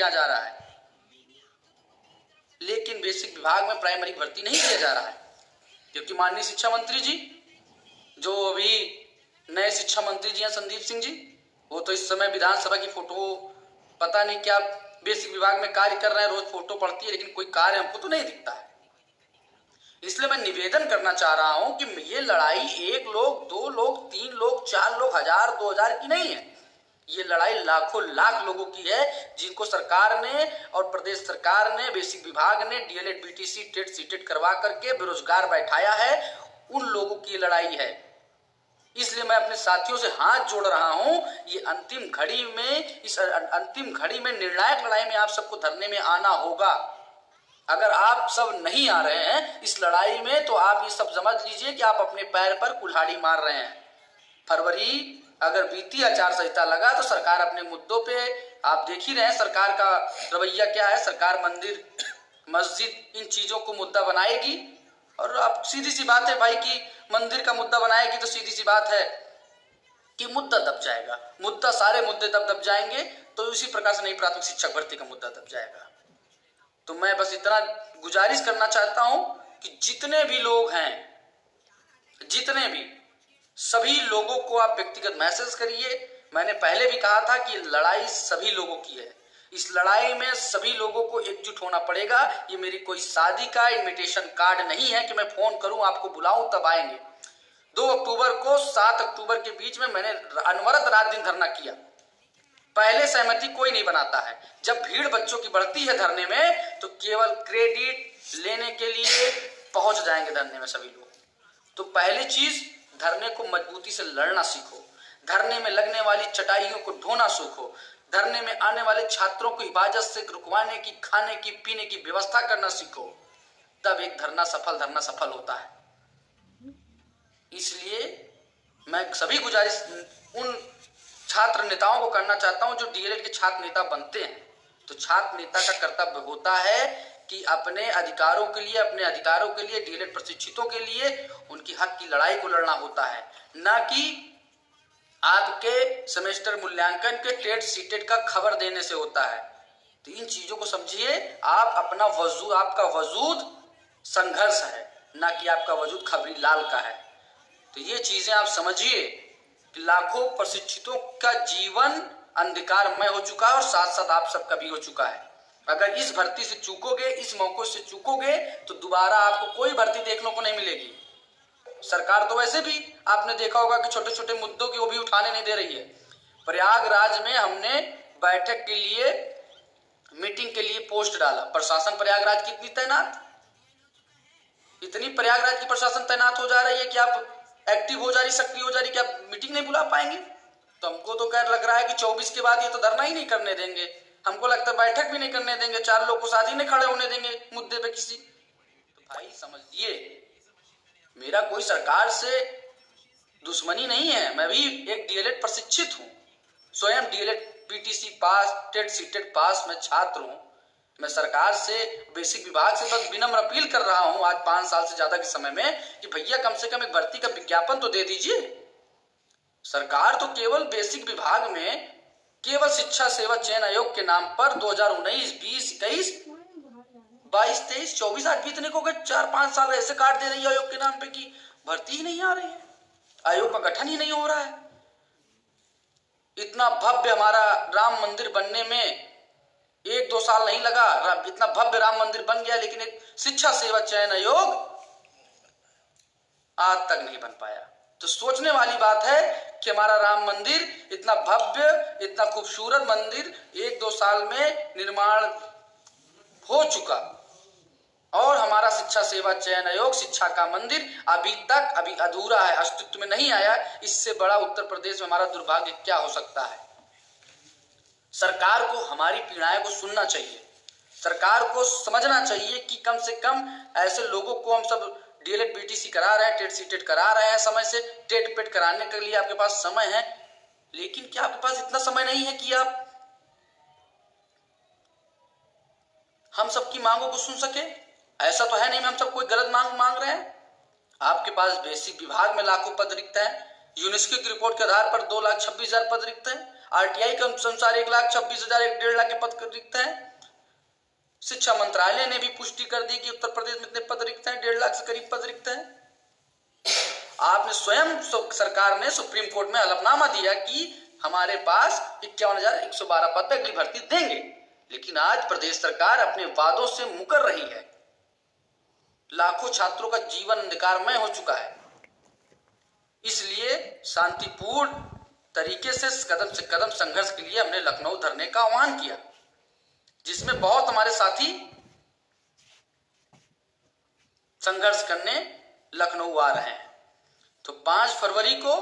किया जा रहा है, लेकिन बेसिक विभाग में प्राइमरी भर्ती नहीं किया जा रहा है, क्योंकि माननीय शिक्षा मंत्री जी, जो अभी नए शिक्षा मंत्री जी हैं संदीप सिंह जी, वो तो इस समय विधानसभा की फोटो पता नहीं क्या बेसिक विभाग में कार्य कर रहे हैं, रोज फोटो पड़ती है, लेकिन कोई कार्य हमको तो नहीं दिखता है। इसलिए मैं निवेदन करना चाह रहा हूं कि ये लड़ाई एक लोग, दो लोग, तीन लोग, चार लोग, 1000, 2000 की नहीं है। ये लड़ाई लाखों लाख लोगों की है, जिनको सरकार ने और प्रदेश सरकार ने, बेसिक विभाग ने डीएलएड, बीटीसी, टेट, सीटेट करवा करके बेरोजगार बैठाया है। उन लोगों की लड़ाई है। इसलिए मैं अपने साथियों से हाथ जोड़ रहा हूं, ये अंतिम घड़ी में, इस अंतिम घड़ी में निर्णायक लड़ाई में आप सबको धरने में आना होगा। अगर आप सब नहीं आ रहे हैं इस लड़ाई में, तो आप ये सब समझ लीजिए कि आप अपने पैर पर कुल्हाड़ी मार रहे हैं। फरवरी अगर बीती आचार संहिता लगा तो सरकार अपने मुद्दों पे, आप देख ही रहे हैं सरकार का रवैया क्या है। सरकार मंदिर, मस्जिद, इन चीजों को मुद्दा बनाएगी, और अब सीधी सी बात है भाई कि मंदिर का मुद्दा बनाएगी तो सीधी सी बात है कि मुद्दा दब जाएगा। मुद्दा, सारे मुद्दे तब दब जाएंगे तो उसी प्रकार से नई प्राथमिक शिक्षक भर्ती का मुद्दा दब जाएगा। तो मैं बस इतना गुजारिश करना चाहता हूं कि जितने भी लोग हैं, जितने भी, सभी लोगों को आप व्यक्तिगत मैसेज करिए। मैंने पहले भी कहा था कि लड़ाई सभी लोगों की है। इस लड़ाई में सभी लोगों को एकजुट होना पड़ेगा। ये मेरी कोई शादी का इनविटेशन कार्ड नहीं है कि मैं फोन करूं, आपको बुलाऊं तब आएंगे। 2 अक्टूबर को 7 अक्टूबर के बीच में मैंने अनवरत रात दिन धरना किया। पहले सहमति कोई नहीं बनाता है। जब भीड़ बच्चों की बढ़ती है धरने में, तो केवल क्रेडिट लेने के लिए पहुंच जाएंगे धरने में सभी लोग। तो पहली चीज, धरने को मजबूती से लड़ना सीखो। धरने में लगने वाली चटाइयों को ढोना सीखो। धरने में आने वाले छात्रों को हिफाजत से रुकवाने की, खाने की, पीने की व्यवस्था करना सीखो। तब एक धरना सफल होता है। इसलिए मैं सभी गुजारिश उन छात्र नेताओं को करना चाहता हूं जो डीएलएड के छात्र नेता बनते हैं। तो छात्र नेता का कर्तव्य होता है कि अपने अधिकारों के लिए, डीएलएड प्रशिक्षितों के लिए उनकी हक की लड़ाई को लड़ना होता है, ना कि आपके सेमेस्टर मूल्यांकन के टेट सीटेट का खबर देने से होता है। तो इन चीजों को समझिए। आपका वजूद संघर्ष है, ना कि आपका वजूद खबरी लाल का है। तो ये चीजें आप समझिए कि लाखों प्रशिक्षितों का जीवन अंधकारमय हो चुका है, और साथ साथ आप सबका भी हो चुका है। अगर इस भर्ती से चूकोगे, इस मौके से चूकोगे, तो दोबारा आपको कोई भर्ती देखने को नहीं मिलेगी। सरकार तो वैसे भी आपने देखा होगा कि छोटे छोटे मुद्दों की वो भी उठाने नहीं दे रही है। प्रयागराज में हमने बैठक के लिए, मीटिंग के लिए पोस्ट डाला। प्रशासन प्रयागराज की इतनी तैनात, इतनी प्रयागराज की प्रशासन तैनात हो जा रही है कि आप एक्टिव हो जा रही, सक्रिय हो जा रही, कि आप मीटिंग नहीं बुला पाएंगे। तो हमको तो खैर लग रहा है कि 24 के बाद ये तो धरना ही नहीं करने देंगे। हमको लगता है बैठक भी नहीं करने देंगे, 4 लोग को साथ ही नहीं खड़े होने देंगे मुद्दे पे किसी। तो भाई समझिए, मेरा कोई सरकार से दुश्मनी नहीं है। मैं भी एक डीएलएड प्रशिक्षित हूँ, स्वयं डीएलएड पीटीसी पास, टेट सीटेट पास मैं छात्र हूँ। मैं सरकार से, बेसिक विभाग से बस विनम्र अपील कर रहा हूँ आज 5 साल से ज्यादा के समय में कि भैया कम से कम एक भर्ती का विज्ञापन तो दे दीजिए। सरकार तो केवल बेसिक विभाग में केवल शिक्षा सेवा चयन आयोग के नाम पर 2019, 20, 21, 22, 23, 24 आज बीतने को गए, 4-5 साल ऐसे काट दे रही है आयोग के नाम पे कि भर्ती ही नहीं आ रही है, आयोग का गठन ही नहीं हो रहा है। इतना भव्य हमारा राम मंदिर बनने में 1-2 साल नहीं लगा, इतना भव्य राम मंदिर बन गया, लेकिन एक शिक्षा सेवा चयन आयोग आज तक नहीं बन पाया। तो सोचने वाली बात है कि हमारा राम मंदिर इतना भव्य, इतना खूबसूरत मंदिर 1-2 साल में निर्माण हो चुका, और हमारा शिक्षा सेवा चयन आयोग, शिक्षा का मंदिर अभी अधूरा है, अस्तित्व में नहीं आया। इससे बड़ा उत्तर प्रदेश में हमारा दुर्भाग्य क्या हो सकता है। सरकार को हमारी पीड़ाएं को सुनना चाहिए। सरकार को समझना चाहिए कि कम से कम ऐसे लोगों को हम सब डीएलएड बीटीसी करा रहे हैं, टेट सीटेट करा रहे हैं समय से, टेट पेट कराने के लिए आपके पास समय है, लेकिन क्या आपके पास इतना समय नहीं है कि आप हम सबकी मांगों को सुन सके? ऐसा तो है नहीं हम सब कोई गलत मांग रहे हैं। आपके पास बेसिक विभाग में लाखों पद रिक्त हैं, यूनेस्को की रिपोर्ट के आधार पर 2,26,000 पद रिक्त हैं। आरटीआई के अनुसार 1,26,000 1.5 लाख के पद रिक्त हैं। शिक्षा मंत्रालय ने भी पुष्टि कर दी कि उत्तर प्रदेश में इतने पद रिक्त हैं, 1.5 लाख से करीब पद रिक्त हैं। आपने स्वयं सरकार ने सुप्रीम कोर्ट में हलफनामा दिया कि हमारे पास 51,112 पद पे अगली भर्ती देंगे, लेकिन आज प्रदेश सरकार अपने वादों से मुकर रही है। लाखों छात्रों का जीवन अंधकारमय हो चुका है। इसलिए शांतिपूर्ण तरीके से कदम संघर्ष के लिए हमने लखनऊ धरने का आह्वान किया, जिसमें बहुत हमारे साथी संघर्ष करने लखनऊ आ रहे हैं। तो 5 फरवरी को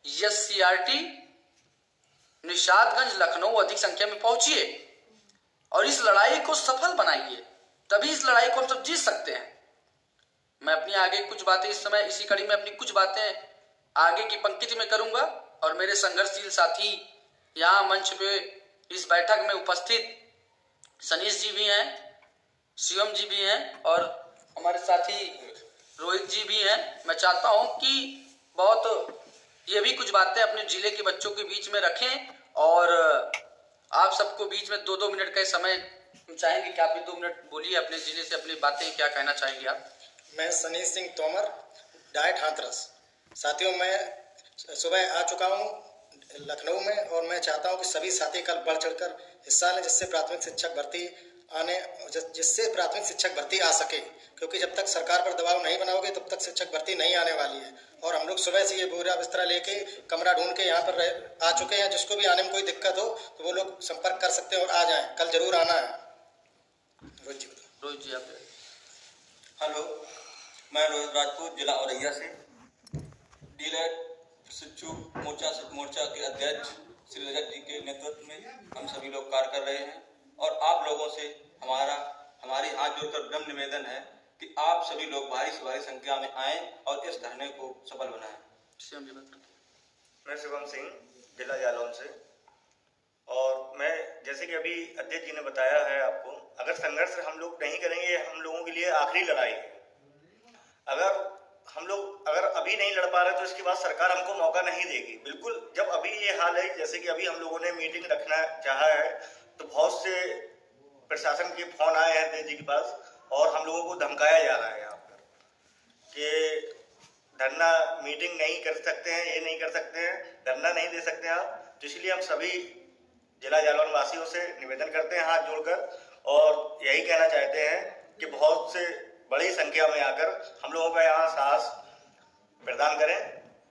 एससीईआरटी निषादगंज लखनऊ अधिक संख्या में पहुंचिए और इस लड़ाई को सफल बनाइए, तभी इस लड़ाई को हम सब जीत सकते हैं। मैं अपनी आगे कुछ बातें इस समय इसी कड़ी में अपनी कुछ बातें आगे की पंक्ति में करूंगा और मेरे संघर्षशील साथी यहाँ मंच पे इस बैठक में उपस्थित सनीश जी भी हैं, शिवम जी भी हैं और हमारे साथी रोहित जी भी हैं। मैं चाहता हूं कि बहुत ये भी कुछ बातें अपने जिले के बच्चों के बीच में रखें और आप सबको बीच में 2-2 मिनट का समय हम चाहेंगे कि आप ये 2 मिनट बोलिए अपने जिले से अपनी बातें क्या कहना चाहेंगे आप। मैं सनीश सिंह तोमर, डाइट हाथरस। साथियों, मैं सुबह आ चुका हूं लखनऊ में और मैं चाहता हूं कि सभी साथी कल बढ़ चढ़कर हिस्सा लें, जिससे प्राथमिक शिक्षक भर्ती आ सके, क्योंकि जब तक सरकार पर दबाव नहीं बनाओगे तब तक शिक्षक भर्ती नहीं आने वाली है। और हम लोग सुबह से ये बोरा बिस्तरा लेके कमरा ढूंढ के यहाँ पर आ चुके हैं। जिसको भी आने में कोई दिक्कत हो तो वो लोग संपर्क कर सकते हैं और आ जाएं। कल जरूर आना है। रोहित जी आप। हेलो, मैं रोहित राजपूत, जिला औरैया से डीलैट शिक्षु मोर्चा के अध्यक्ष श्री रजत जी के नेतृत्व में हम सभी लोग कार्य कर रहे हैं और आप लोगों से हमारी हाथ जोड़कर विनम्र निवेदन है कि आप सभी लोग भारी से भारी संख्या में आएं और इस धरने को सफल बनाएं। मैं शिवम सिंह, जिला जालौन से। और मैं जैसे कि अभी अध्यक्ष जी ने बताया है आपको, अगर संघर्ष हम लोग नहीं करेंगे, हम लोगों के लिए आखिरी लड़ाई है। अगर हम लोग अभी नहीं लड़ पा रहे तो इसके बाद सरकार हमको मौका नहीं देगी। बिल्कुल, जब अभी ये हाल है, जैसे कि अभी हम लोगों ने मीटिंग रखना चाहा है तो बहुत से प्रशासन के फोन आए हैं अध्यक्ष जी के पास और हम लोगों को धमकाया जा रहा है यहाँ पर कि धरना मीटिंग नहीं कर सकते हैं, ये नहीं कर सकते हैं, धरना नहीं दे सकते आप। तो इसलिए हम सभी जिला जालौन वासियों से निवेदन करते हैं हाथ जोड़कर और यही कहना चाहते हैं कि बहुत से बड़ी संख्या में आकर हम लोगों का यहाँ साहस प्रदान करें।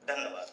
धन्यवाद।